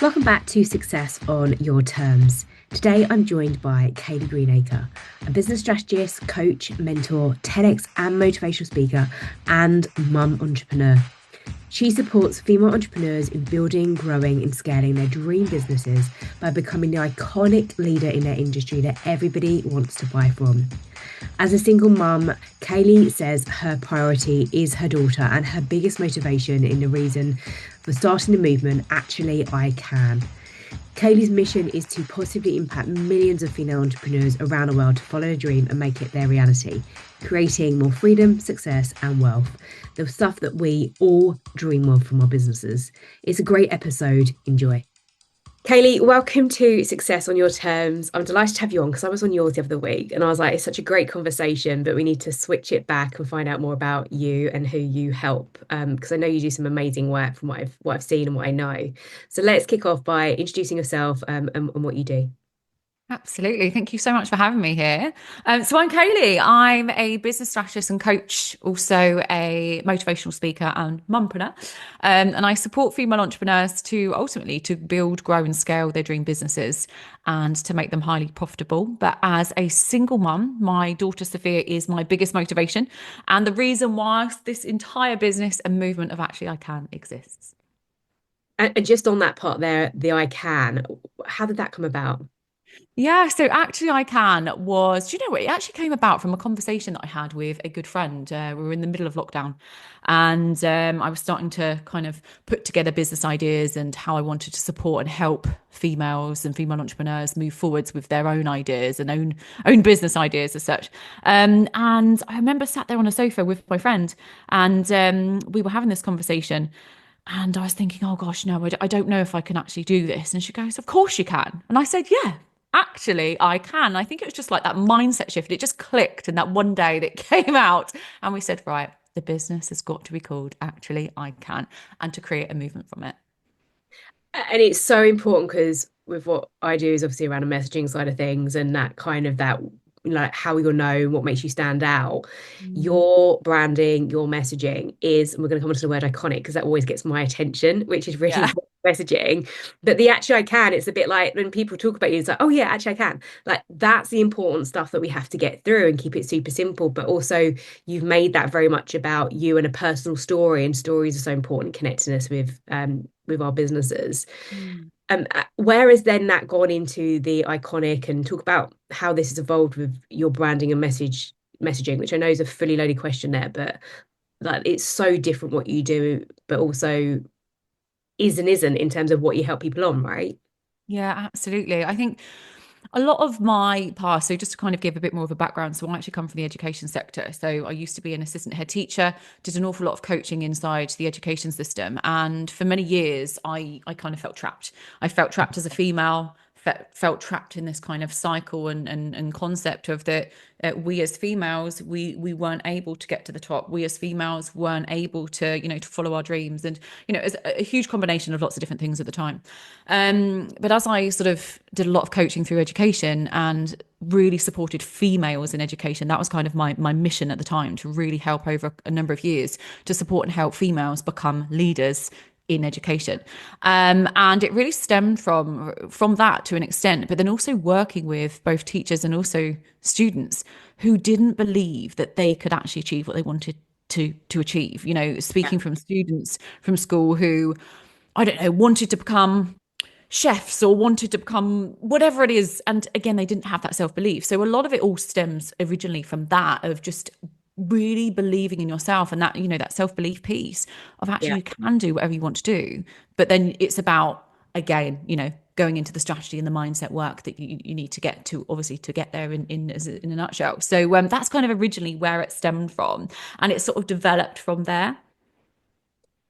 Welcome back to Success on Your Terms. Today I'm joined by Kayleigh Greenacre, a business strategist, coach, mentor, TEDx and motivational speaker, and mum entrepreneur. She supports female entrepreneurs in building, growing, and scaling their dream businesses by becoming the iconic leader in their industry that everybody wants to buy from. As a single mum, Kayleigh says her priority is her daughter, and her biggest motivation in the reason for starting the movement, Actually I Can. Kayleigh's mission is to positively impact millions of female entrepreneurs around the world to follow their dream and make it their reality, creating more freedom, success, and wealth. The stuff that we all dream of from our businesses. It's a great episode. Enjoy. Kayleigh, welcome to Success on Your Terms. I'm delighted to have you on because I was on yours the other week and I was like, it's such a great conversation, but we need to switch it back and find out more about you and who you help. Because I know you do some amazing work from what I've seen and what I know. So let's kick off by introducing yourself and what you do. Absolutely. Thank you so much for having me here. So I'm Kayleigh. I'm a business strategist and coach, also a motivational speaker and mumpreneur. And I support female entrepreneurs to ultimately to build, grow and scale their dream businesses and to make them highly profitable. But as a single mum, my daughter Sophia is my biggest motivation and the reason why this entire business and movement of Actually I Can exists. And just on that part there, the I can, how did that come about? Yeah, so Actually I Can was, do you know what? It actually came about from a conversation that I had with a good friend. We were in the middle of lockdown and I was starting to kind of put together business ideas and how I wanted to support and help females and female entrepreneurs move forwards with their own ideas and own business ideas as such. And I remember sat there on a sofa with my friend and we were having this conversation. And I was thinking, oh gosh, no, I don't know if I can actually do this. And she goes, of course you can. And I said, yeah, actually I can. I think it was just like that mindset shift. It just clicked. And that one day that came out and we said, right, the business has got to be called Actually I Can and to create a movement from it. And it's so important because with what I do is obviously around the messaging side of things and that kind of that like how you'll know what makes you stand out. Mm. Your branding, your messaging is, and we're going to come on to the word iconic because that always gets my attention, which is really Yeah. important messaging. But the actually I can, it's a bit like when people talk about you, it's like, oh yeah, actually I can. Like that's the important stuff that we have to get through and keep it super simple. But also you've made that very much about you and a personal story, and stories are so important connecting us with our businesses. Mm. Where has then that gone into the iconic, and talk about how this has evolved with your branding and messaging, which I know is a fully loaded question there, but like it's so different what you do, but also is and isn't in terms of what you help people on, right? Yeah, absolutely. I think a lot of my past, so just to kind of give a bit more of a background, so I actually come from the education sector. So I used to be an assistant head teacher, did an awful lot of coaching inside the education system. And for many years, I kind of felt trapped. I felt trapped as a female, felt trapped in this kind of cycle and concept of that we as females, we weren't able to get to the top. We as females weren't able to, to follow our dreams. And, it's a huge combination of lots of different things at the time. But as I sort of did a lot of coaching through education and really supported females in education, that was kind of my mission at the time, to really help over a number of years to support and help females become leaders in education. And it really stemmed from that to an extent, but then also working with both teachers and also students who didn't believe that they could actually achieve what they wanted to achieve. Yeah. Speaking from students from school who, I don't know, wanted to become chefs or wanted to become whatever it is. And again, they didn't have that self-belief. So a lot of it all stems originally from that, of just really believing in yourself and that, that self-belief piece of actually Yeah. you can do whatever you want to do. But then it's about, again, going into the strategy and the mindset work that you need to get to, obviously, to get there in a nutshell. So that's kind of originally where it stemmed from. And it sort of developed from there.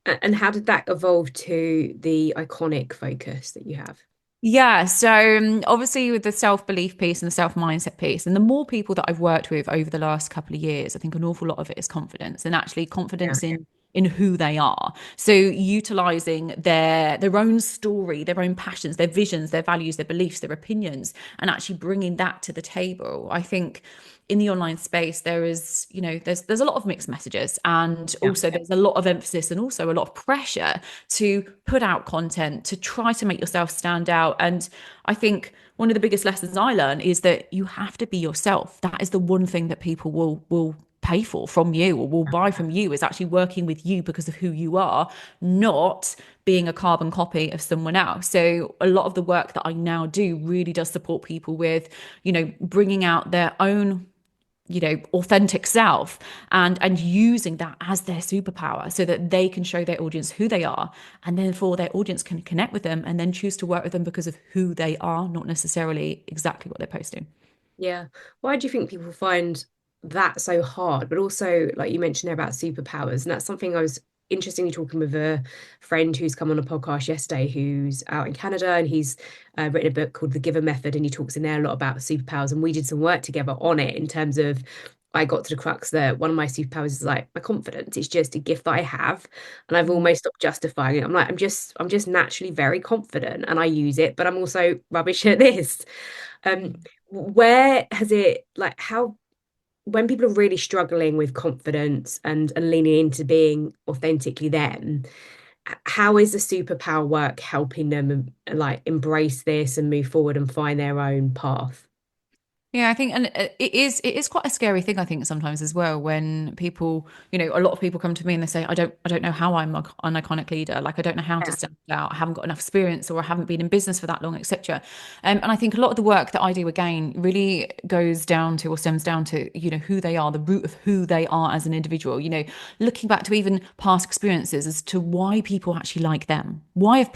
And how did that evolve to the iconic focus that you have? Yeah, so obviously with the self-belief piece and the self-mindset piece, and the more people that I've worked with over the last couple of years, I think an awful lot of it is confidence, and actually Yeah. confidence in in who they are. So utilizing their own story, their own passions, their visions, their values, their beliefs, their opinions, and actually bringing that to the table. I think in the online space there is, there's a lot of mixed messages, and Yeah. also there's a lot of emphasis and also a lot of pressure to put out content, to try to make yourself stand out. And I think one of the biggest lessons I learned is that you have to be yourself. That is the one thing that people will pay for from you or will buy from you, is actually working with you because of who you are, not being a carbon copy of someone else. So a lot of the work that I now do really does support people with, bringing out their own, authentic self, and using that as their superpower so that they can show their audience who they are, and therefore their audience can connect with them and then choose to work with them because of who they are, not necessarily exactly what they're posting. Yeah. Why do you think people find that so hard? But also, like you mentioned there about superpowers, and that's something I was interestingly talking with a friend who's come on a podcast yesterday who's out in Canada, and he's written a book called The Giver Method, and he talks in there a lot about superpowers. And we did some work together on it in terms of I got to the crux that one of my superpowers is like my confidence. It's just a gift that I have, and I've Mm. almost stopped justifying it. I'm like, I'm just naturally very confident, and I use it, but I'm also rubbish at this. Um, where has it like how when people are really struggling with confidence and leaning into being authentically them, how is the superpower work helping them like embrace this and move forward and find their own path? Yeah, I think, and it is quite a scary thing, I think, sometimes as well, when people, a lot of people come to me and they say, I don't know how I'm an iconic leader. Like, I don't know how to Yeah. stand out. I haven't got enough experience, or I haven't been in business for that long, etc. And I think a lot of the work that I do, again, really goes down to, or stems down to, who they are, the root of who they are as an individual. Looking back to even past experiences as to why people actually like them. Why do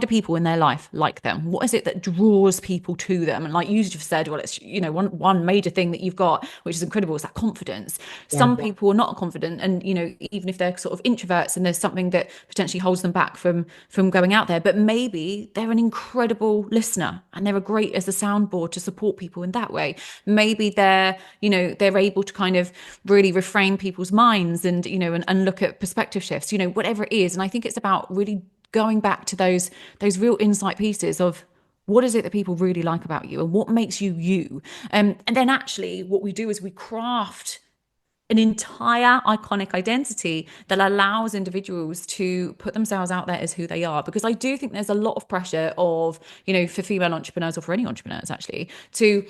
people in their life like them? What is it that draws people to them? And like you just said, well, it's, one major thing that you've got, which is incredible, is that confidence. Yeah. Some people are not confident, and even if they're sort of introverts, and there's something that potentially holds them back from going out there, but maybe they're an incredible listener and they're a great as a soundboard to support people in that way. Maybe they're able to kind of really reframe people's minds, and look at perspective shifts, whatever it is. And I think it's about really going back to those real insight pieces of what is it that people really like about you and what makes you you. And then actually what we do is we craft an entire iconic identity that allows individuals to put themselves out there as who they are. Because I do think there's a lot of pressure of, for female entrepreneurs, or for any entrepreneurs actually, to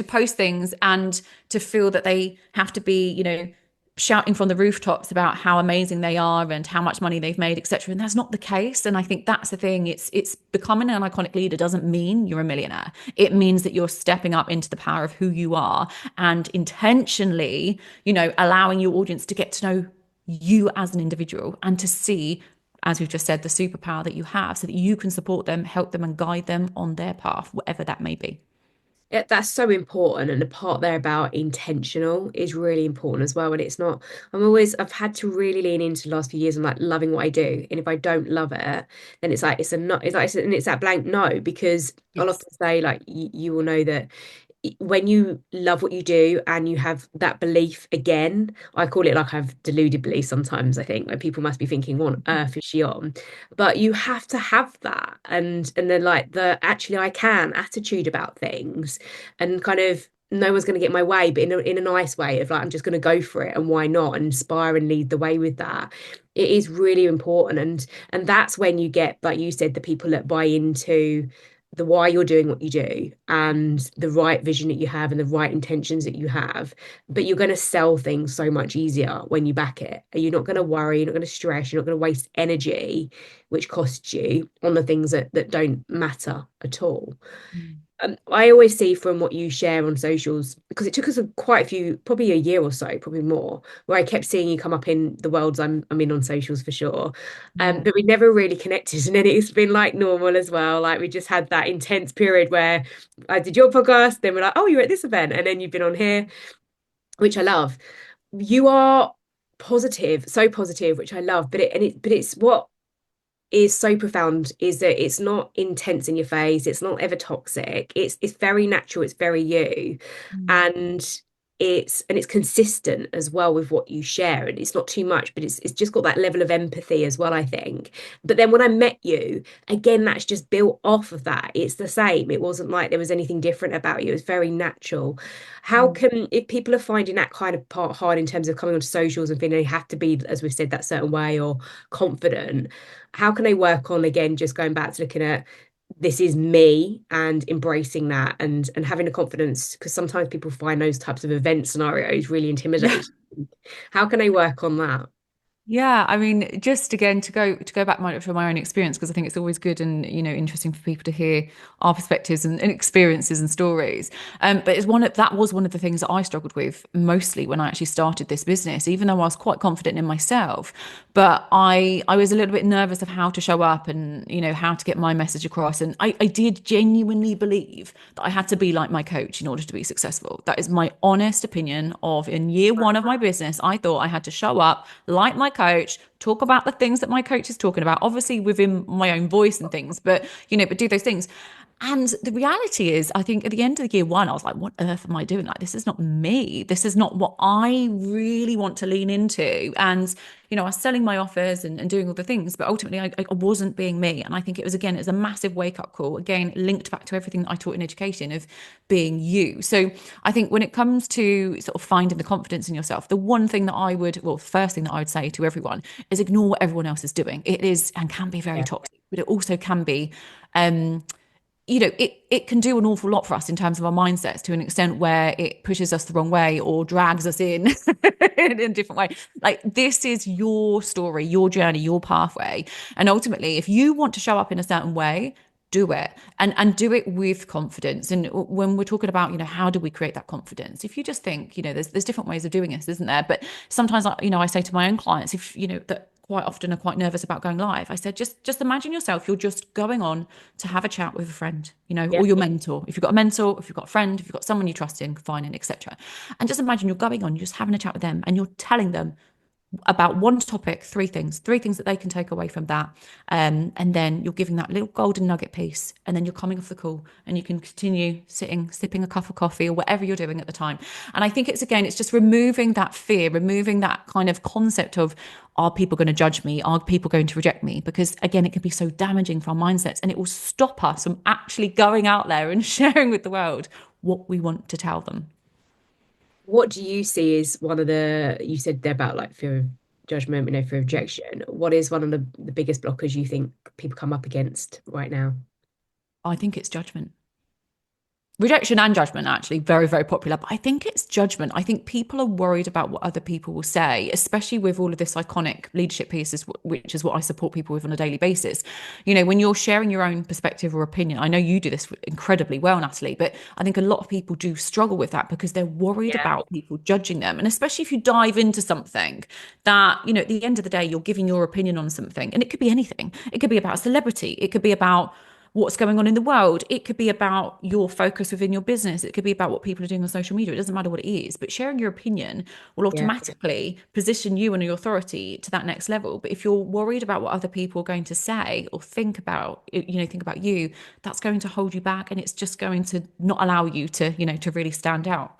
post things and to feel that they have to be, shouting from the rooftops about how amazing they are and how much money they've made, etc. And that's not the case. And I think that's the thing. It's becoming an iconic leader doesn't mean you're a millionaire. It means that you're stepping up into the power of who you are, and intentionally, allowing your audience to get to know you as an individual, and to see, as we've just said, the superpower that you have, so that you can support them, help them, and guide them on their path, whatever that may be. Yeah, that's so important. And the part there about intentional is really important as well. And it's not, I've had to really lean into the last few years. I'm like loving what I do. And if I don't love it, then it's like, it's a not, it's like, and it's that blank no, because I'll Yes. often say, like, you will know that when you love what you do and you have that belief again, I call it like I've deluded belief sometimes, I think, like people must be thinking, what on earth is she on? But you have to have that and then like the actually I can attitude about things and kind of no one's going to get my way, but in a nice way of like I'm just going to go for it and why not and inspire and lead the way with that. It is really important and that's when you get, like you said, the people that buy into the why you're doing what you do and the right vision that you have and the right intentions that you have. But you're going to sell things so much easier when you back it. You're not going to worry, you're not going to stress, you're not going to waste energy, which costs you on the things that don't matter at all. Mm. I always see from what you share on socials, because it took us quite a few, probably a year or so, probably more, where I kept seeing you come up in the worlds I'm in on socials for sure. Yeah. But we never really connected. And then it's been like normal as well. Like we just had that intense period where I did your podcast, then we're like, oh, you're at this event, and then you've been on here, which I love. You are positive, so positive, which I love. But it's what is so profound is that it's not intense in your face, it's not ever toxic, it's very natural, it's very you, Mm. and it's consistent as well with what you share, and it's not too much, but it's just got that level of empathy as well, I think. But then when I met you, again, that's just built off of that. It's the same. It wasn't like there was anything different about you. It was very natural. How Mm. can, if people are finding that kind of part hard in terms of coming onto socials and feeling they have to be, as we've said, that certain way or confident, how can they work on, again, just going back to looking at this is me and embracing that and having the confidence, because sometimes people find those types of event scenarios really Yeah. intimidating. How can they work on that? Yeah, I mean, just again to go back from my own experience, because I think it's always good and interesting for people to hear our perspectives and experiences and stories. But it's that was one of the things that I struggled with mostly when I actually started this business, even though I was quite confident in myself. But I was a little bit nervous of how to show up and how to get my message across. And I did genuinely believe that I had to be like my coach in order to be successful. That is my honest opinion of in year one of my business. I thought I had to show up like my coach, talk about the things that my coach is talking about, obviously within my own voice and things, but but do those things. And the reality is, I think at the end of the year one, I was like, what earth am I doing? Like, this is not me. This is not what I really want to lean into. And, I was selling my offers and doing all the things, but ultimately I wasn't being me. And I think it was a massive wake up call, again, linked back to everything that I taught in education of being you. So I think when it comes to sort of finding the confidence in yourself, the one thing that first thing that I would say to everyone is ignore what everyone else is doing. It is and can be very Yeah. toxic, but it also can be it can do an awful lot for us in terms of our mindsets to an extent where it pushes us the wrong way or drags us in in a different way. Like, this is your story, your journey, your pathway. And ultimately, if you want to show up in a certain way, do it and do it with confidence. And when we're talking about, how do we create that confidence? If you just think, there's different ways of doing this, isn't there? But sometimes, I say to my own clients, if, that quite often are quite nervous about going live. I said, just imagine yourself, you're just going on to have a chat with a friend, Yeah. or your mentor. If you've got a mentor, if you've got a friend, if you've got someone you trust in, confide in, etc. And just imagine you're going on, you're just having a chat with them and you're telling them about one topic, three things that they can take away from that. And then you're giving that little golden nugget piece, and then you're coming off the call and you can continue sitting, sipping a cup of coffee or whatever you're doing at the time. And I think it's just removing that fear, removing that kind of concept of, are people going to judge me? Are people going to reject me? Because again, it can be so damaging for our mindsets, and it will stop us from actually going out there and sharing with the world what we want to tell them. What do you see is one of the, you said there about like fear of judgment, fear of rejection. What is one of the biggest blockers you think people come up against right now? I think it's judgment. Rejection and judgment are actually very, very popular, but I think it's judgment. I think people are worried about what other people will say, especially with all of this iconic leadership pieces, which is what I support people with on a daily basis. When you're sharing your own perspective or opinion, I know you do this incredibly well, Natalie, but I think a lot of people do struggle with that because they're worried Yeah. about people judging them. And especially if you dive into something that, at the end of the day, you're giving your opinion on something, and it could be anything. It could be about a celebrity. It could be about what's going on in the world. It could be about your focus within your business. It could be about what people are doing on social media. It doesn't matter what it is, but sharing your opinion will Yeah. automatically position you and your authority to that next level. But if you're worried about what other people are going to say or think about, think about you, that's going to hold you back, and it's just going to not allow you to, to really stand out.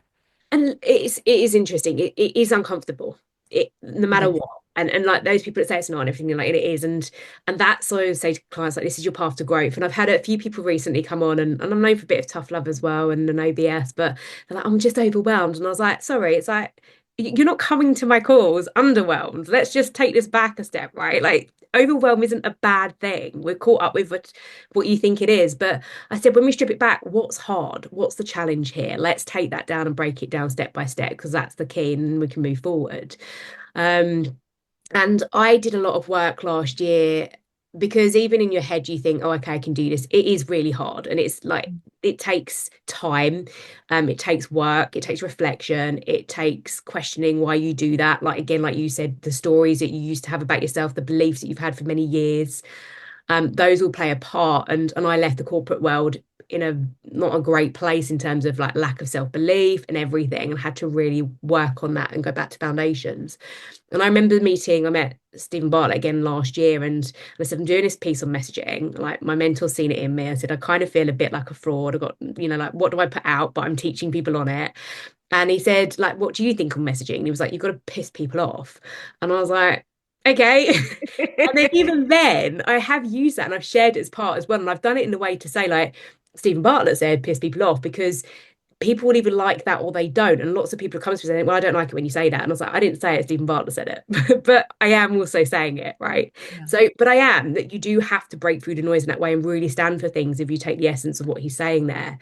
And it is interesting. It is uncomfortable. No It matter is. what. And like those people that say it's not and everything, like it is. And that's why I always say to clients, like, this is your path to growth. And I've had a few people recently come on, and I'm known for a bit of tough love as well and an OBS, but they're like, I'm just overwhelmed. And I was like, sorry, it's like you're not coming to my calls underwhelmed. Let's just take this back a step, right? Like, overwhelm isn't a bad thing. We're caught up with what you think it is. But I said, when we strip it back, what's hard? What's the challenge here? Let's take that down and break it down step by step, because that's the key, and we can move forward. Um, and I did a lot of work last year, because even in your head, you think, oh, okay, I can do this. It is really hard. And it's like, it takes time. It takes work. It takes reflection. It takes questioning why you do that. Like, again, like you said, the stories that you used to have about yourself, the beliefs that you've had for many years, those will play a part. And I left the corporate world in a not a great place in terms of like lack of self-belief and everything, and had to really work on that and go back to foundations. And I remember I met Stephen Bartlett again last year, and I said, I'm doing this piece on messaging. Like, my mentor's seen it in me. I said, I kind of feel a bit like a fraud. I got, like, what do I put out? But I'm teaching people on it. And he said, like, what do you think on messaging? And he was like, you've got to piss people off. And I was like, okay. And then even then, I have used that and I've shared it as part as well. And I've done it in a way to say, like, Stephen Bartlett said, piss people off, because people will either like that or they don't. And lots of people have come to me saying, well, I don't like it when you say that. And I was like, I didn't say it, Stephen Bartlett said it. But I am also saying it, right? Yeah. So, but I am that you do have to break through the noise in that way and really stand for things if you take the essence of what he's saying there.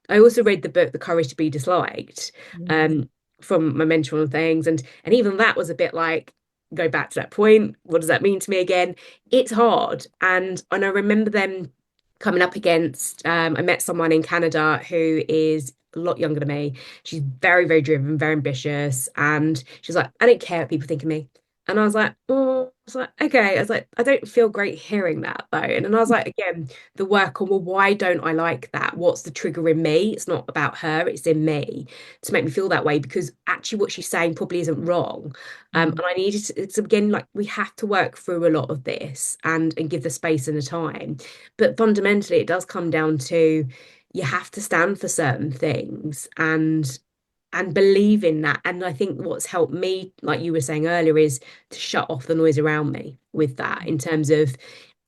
I also read the book, The Courage to Be Disliked, Mm. um, from my mentor and things. And even that was a bit like, go back to that point. What does that mean to me again? It's hard. And I remember them coming up against I met someone in Canada who is a lot younger than me. She's very, very driven, very ambitious. And she's like, I don't care what people think of me. And I was like, oh, I was like, okay. I was like, I don't feel great hearing that though. And then I was like, again, the work on, well, why don't I like that? What's the trigger in me? It's not about her, it's in me to make me feel that way, because actually what she's saying probably isn't wrong. Mm. And I needed to, it's again, like we have to work through a lot of this and give the space and the time. But fundamentally, it does come down to you have to stand for certain things and believe in that. And I think what's helped me, like you were saying earlier, is to shut off the noise around me with that in terms of,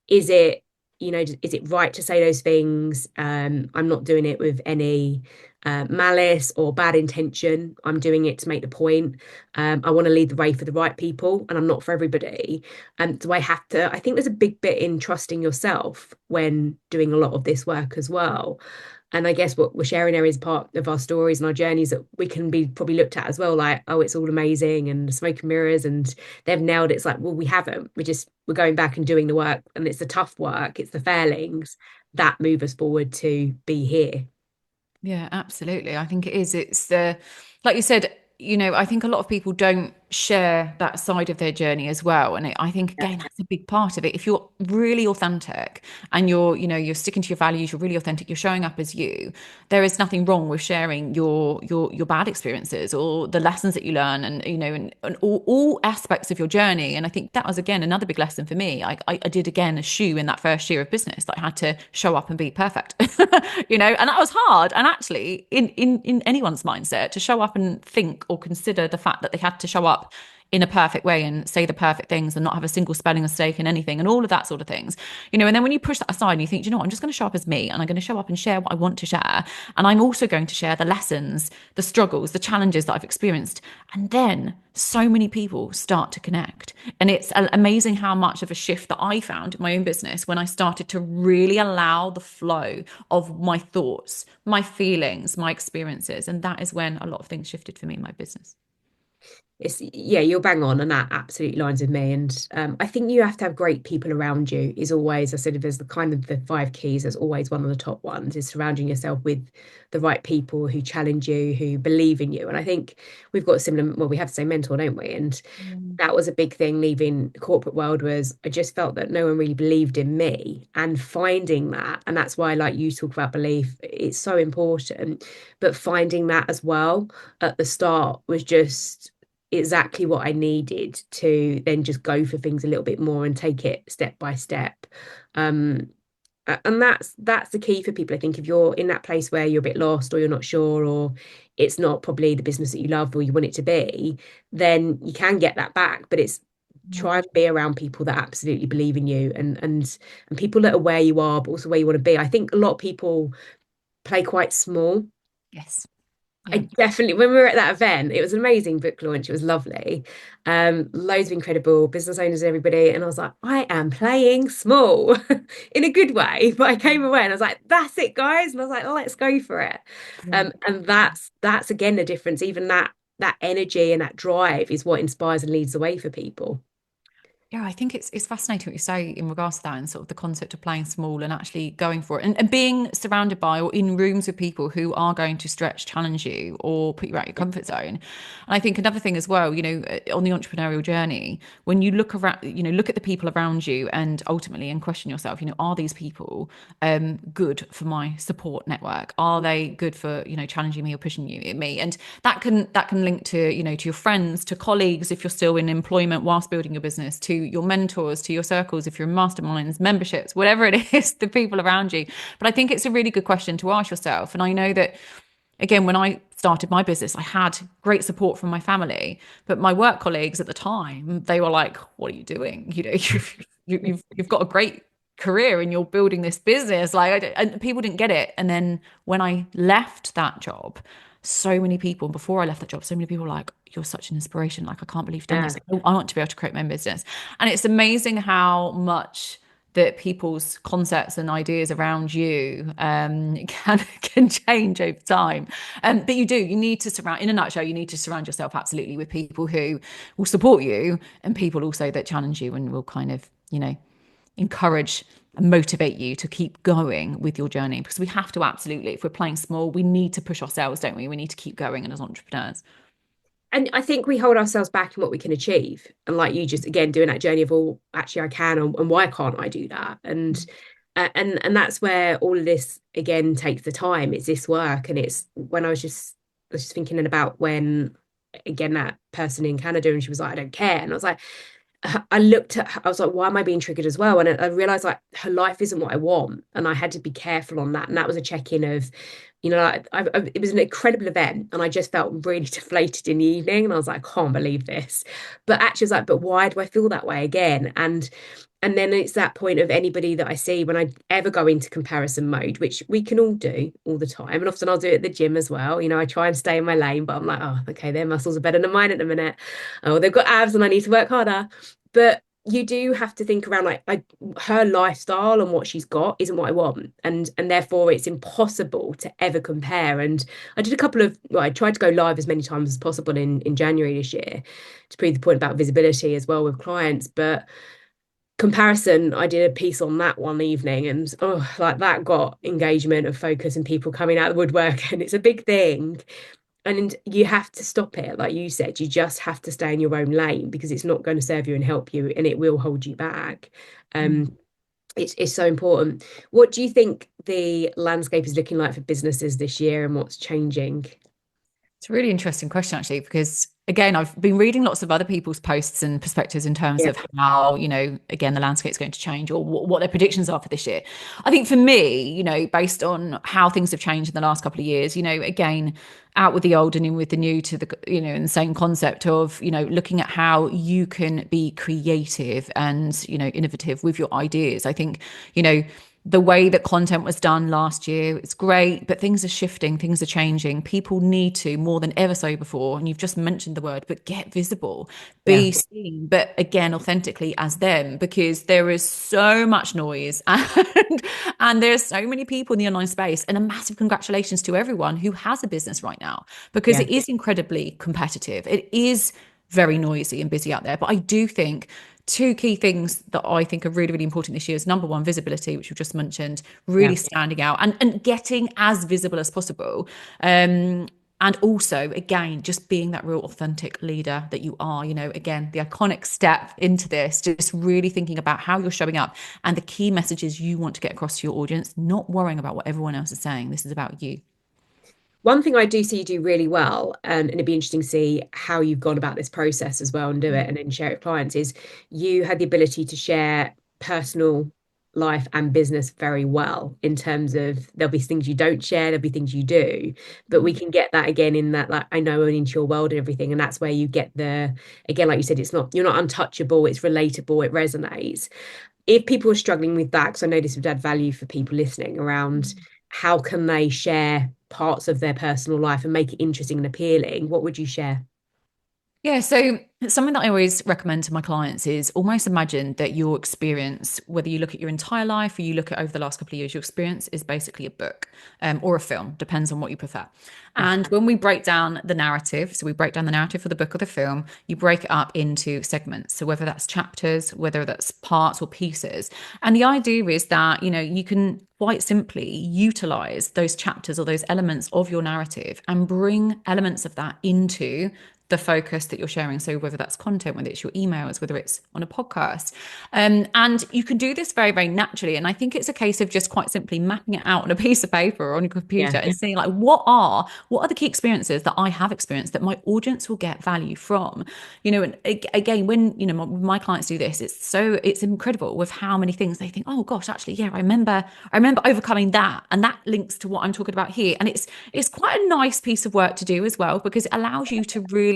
is it, is it right to say those things? I'm not doing it with any malice or bad intention. I'm doing it to make the point. I want to lead the way for the right people, and I'm not for everybody. And so I have to, I think there's a big bit in trusting yourself when doing a lot of this work as well. And I guess what we're sharing there is part of our stories and our journeys that we can be probably looked at as well, like, oh, it's all amazing and smoke and mirrors and they've nailed it. It's like, well, we haven't. We're going back and doing the work, and it's the tough work, it's the failings that move us forward to be here. Yeah, absolutely. I think it is. It's the, like you said, I think a lot of people don't share that side of their journey as well. And I think, Yeah. again, that's a big part of it. If you're really authentic and you're sticking to your values, you're really authentic, you're showing up as you, there is nothing wrong with sharing your bad experiences or the lessons that you learn and all aspects of your journey. And I think that was, again, another big lesson for me. I did, again, a shoe in that first year of business that I had to show up and be perfect, and that was hard. And actually, in anyone's mindset, to show up and think or consider the fact that they had to show up in a perfect way and say the perfect things and not have a single spelling mistake in anything and all of that sort of things, and then when you push that aside and you think, you know what, I'm just going to show up as me and I'm going to show up and share what I want to share. And I'm also going to share the lessons, the struggles, the challenges that I've experienced. And then so many people start to connect. And it's amazing how much of a shift that I found in my own business when I started to really allow the flow of my thoughts, my feelings, my experiences. And that is when a lot of things shifted for me in my business. It's, yeah, you're bang on, and that absolutely lines with me. And I think you have to have great people around you. Is always, I said, if there's the kind of the five keys, there's always one of the top ones is surrounding yourself with the right people who challenge you, who believe in you. And I think we've got a similar, well, we have the same mentor, don't we? And Mm. that was a big thing leaving the corporate world, was I just felt that no one really believed in me, and finding that. And that's why, like you talk about belief, it's so important. But finding that as well at the start was just exactly what I needed to then just go for things a little bit more and take it step by step. Um, and that's the key for people. I think if you're in that place where you're a bit lost or you're not sure, or it's not probably the business that you love or you want it to be, then you can get that back. But it's Yeah. try and be around people that absolutely believe in you, and people that are where you are, but also where you want to be. I think a lot of people play quite small. Yes. I Yeah. definitely, when we were at that event, it was an amazing book launch. It was lovely. Loads of incredible business owners and everybody. And I was like, I am playing small in a good way. But I came away and I was like, that's it, guys. And I was like, let's go for it. Yeah. And that's again the difference. Even that energy and that drive is what inspires and leads the way for people. Yeah, I think it's fascinating what you say in regards to that and sort of the concept of playing small and actually going for it and being surrounded by or in rooms with people who are going to stretch, challenge you, or put you out your comfort zone. And I think another thing as well, on the entrepreneurial journey, when you look around, look at the people around you and ultimately and question yourself, are these people good for my support network? Are they good for, challenging me or pushing me? And that can link to, to your friends, to colleagues if you're still in employment whilst building your business, to your mentors, to your circles, if you're in masterminds, memberships, whatever it is, the people around you. But I think it's a really good question to ask yourself. And I know that again, when I started my business, I had great support from my family, but my work colleagues at the time, they were like, "What are you doing? You know, you've got a great career and you're building this business." Like, and people didn't get it. And then when I left that job, so many people, before I left that job, so many people were like, "You're such an inspiration. Like, I can't believe you've done Yeah. this. I want to be able to create my own business." And it's amazing how much that people's concepts and ideas around you can change over time. But you need to surround, in a nutshell, you need to surround yourself absolutely with people who will support you, and people also that challenge you and will kind of, encourage and motivate you to keep going with your journey, because we have to absolutely, if we're playing small, we need to push ourselves, don't we? We need to keep going, and as entrepreneurs. And I think we hold ourselves back in what we can achieve. And like you just again doing that journey of, oh, actually I can, and why can't I do that? And that's where all of this again takes the time. It's this work. And it's when I was just thinking about when again that person in Canada, and she was like, I don't care. And I was like, I looked at her, I was like, why am I being triggered as well? And I realized like her life isn't what I want. And I had to be careful on that. And that was a check-in of, like, it was an incredible event. And I just felt really deflated in the evening. And I was like, I can't believe this. But actually, I was like, but why do I feel that way again? And then it's that point of anybody that I see when I ever go into comparison mode, which we can all do all the time. And often I'll do it at the gym as well. I try and stay in my lane, but I'm like, oh, okay, their muscles are better than mine at the minute. Oh, they've got abs and I need to work harder. But you do have to think around like her lifestyle and what she's got isn't what I want. And therefore it's impossible to ever compare. And I did a couple of, well, I tried to go live as many times as possible in January this year to prove the point about visibility as well with clients. But comparison, I did a piece on that one evening, and oh, like that got engagement of focus and people coming out of the woodwork, and it's a big thing. And you have to stop it, like you said, you just have to stay in your own lane because it's not going to serve you and help you, and it will hold you back. Mm. It's so important. What do you think the landscape is looking like for businesses this year, and what's changing? It's a really interesting question, actually, because again, I've been reading lots of other people's posts and perspectives in terms Yeah, of how, again, the landscape's going to change, or what their predictions are for this year. I think for me, based on how things have changed in the last couple of years, again, out with the old and in with the new, to the, in the same concept of, looking at how you can be creative and, innovative with your ideas. I think, the way that content was done last year, it's great, but things are shifting, things are changing. People need to, more than ever so before, and you've just mentioned the word, but get visible, yeah, be seen, but again, authentically as them, because there is so much noise and there's so many people in the online space. And a massive congratulations to everyone who has a business right now, because yeah, it is incredibly competitive. It is very noisy and busy out there. But I do think two key things that I think are really, really important this year is number one, visibility, which we've just mentioned, yeah. really standing out and getting as visible as possible. And also, again, just being that real authentic leader that you are, again, the iconic step into this, just really thinking about how you're showing up and the key messages you want to get across to your audience, not worrying about what everyone else is saying. This is about you. One thing I do see you do really well, and it'd be interesting to see how you've gone about this process as well and do it and then share it with clients, is you had the ability to share personal life and business very well in terms of there'll be things you don't share, there'll be things you do, but we can get that again in that, like, I know and into your world and everything. And that's where you get the, again, like you said, you're not untouchable, it's relatable, it resonates. If people are struggling with that, because I know this would add value for people listening around how can they share parts of their personal life and make it interesting and appealing, what would you share? Yeah, so something that I always recommend to my clients is almost imagine that your experience, whether you look at your entire life or you look at over the last couple of years, your experience is basically a book, or a film, depends on what you prefer. And when we break down the narrative, so we break down the narrative for the book or the film, you break it up into segments. So whether that's chapters, whether that's parts or pieces. And the idea is that, you can quite simply utilize those chapters or those elements of your narrative and bring elements of that into the focus that you're sharing. So whether that's content, whether it's your emails, whether it's on a podcast. And you can do this very, very naturally. And I think it's a case of just quite simply mapping it out on a piece of paper or on your Yeah. computer and seeing like, what are the key experiences that I have experienced that my audience will get value from? And again, when, my clients do this, it's incredible with how many things they think, oh gosh, actually, yeah, I remember overcoming that. And that links to what I'm talking about here. And it's quite a nice piece of work to do as well, because it allows you to really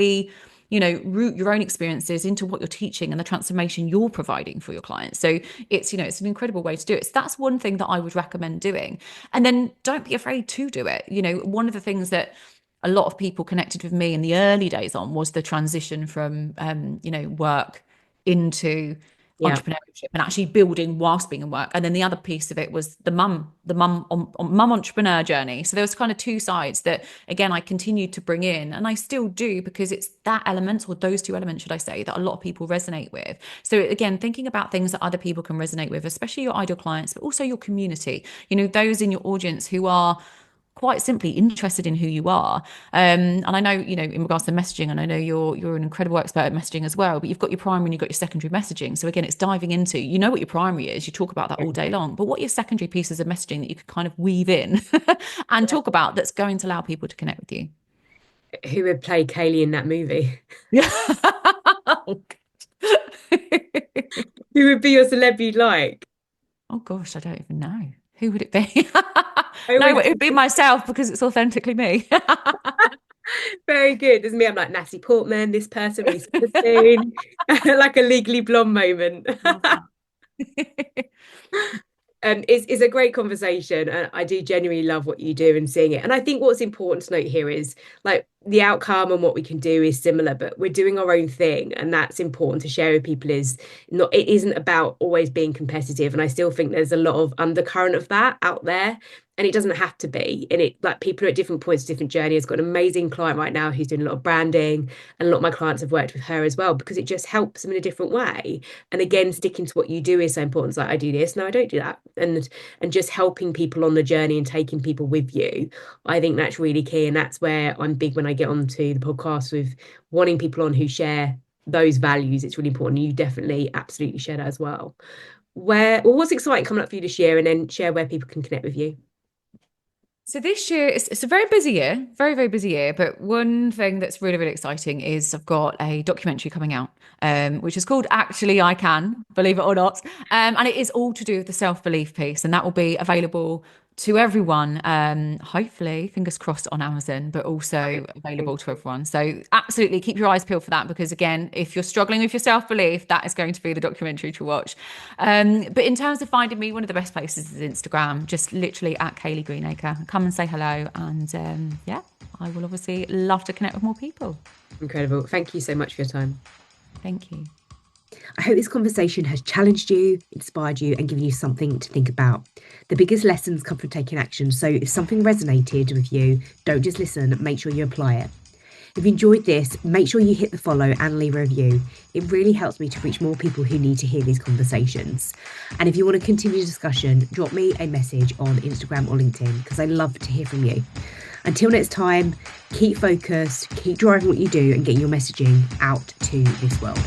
root your own experiences into what you're teaching and the transformation you're providing for your clients. So it's an incredible way to do it. So that's one thing that I would recommend doing. And then don't be afraid to do it. One of the things that a lot of people connected with me in the early days on was the transition from work into Yeah. entrepreneurship and actually building whilst being in work. And then the other piece of it was the mum entrepreneur journey. So there was kind of two sides that, again, I continued to bring in, and I still do, because it's that element, or those two elements, should I say, that a lot of people resonate with. So again, thinking about things that other people can resonate with, especially your ideal clients, but also your community, those in your audience who are quite simply interested in who you are. And I know, in regards to messaging, and I know you're an incredible expert at messaging as well, but you've got your primary and you've got your secondary messaging. So again, it's diving into, what your primary is, you talk about that all day long, but what are your secondary pieces of messaging that you could kind of weave in and talk about that's going to allow people to connect with you? Who would play Kayleigh in that movie? Yeah. Who would be your celeb you'd like? Oh gosh, I don't even know. Who would it be? I No, always it'd be myself, because it's authentically me. very good. As me, I'm like Natalie Portman, this person, Reese Witherspoon, like a Legally Blonde moment. Love that. It's a great conversation, and I do genuinely love what you do and seeing it. And I think what's important to note here is like the outcome and what we can do is similar, but we're doing our own thing, and that's important to share with people. It isn't about always being competitive, and I still think there's a lot of undercurrent of that out there. And it doesn't have to be. And it like people are at different points, different journeys. I've got an amazing client right now who's doing a lot of branding, and a lot of my clients have worked with her as well, because it just helps them in a different way. And again, sticking to what you do is so important. It's like I do this, no, I don't do that. And just helping people on the journey and taking people with you. I think that's really key. And that's where I'm big when I get onto the podcast with wanting people on who share those values. It's really important. You definitely absolutely share that as well. What's exciting coming up for you this year, and then share where people can connect with you. So this year, it's a very busy year, very, very busy year. But one thing that's really, really exciting is I've got a documentary coming out, which is called Actually I Can, believe it or not. And it is all to do with the self-belief piece. And that will be available to everyone, hopefully, fingers crossed, on Amazon, but also available to everyone. So absolutely keep your eyes peeled for that, because again, if you're struggling with your self-belief, that is going to be the documentary to watch. But in terms of finding me, one of the best places is Instagram, just literally at Kayleigh Greenacre. Come and say hello, and yeah, I will obviously love to connect with more people. Incredible. Thank you so much for your time. Thank you. I hope this conversation has challenged you, inspired you, and given you something to think about. The biggest lessons come from taking action. So if something resonated with you, don't just listen, make sure you apply it. If you enjoyed this, make sure you hit the follow and leave a review. It really helps me to reach more people who need to hear these conversations. And if you want to continue the discussion, drop me a message on Instagram or LinkedIn, because I love to hear from you. Until next time, keep focused, keep driving what you do, and getting your messaging out to this world.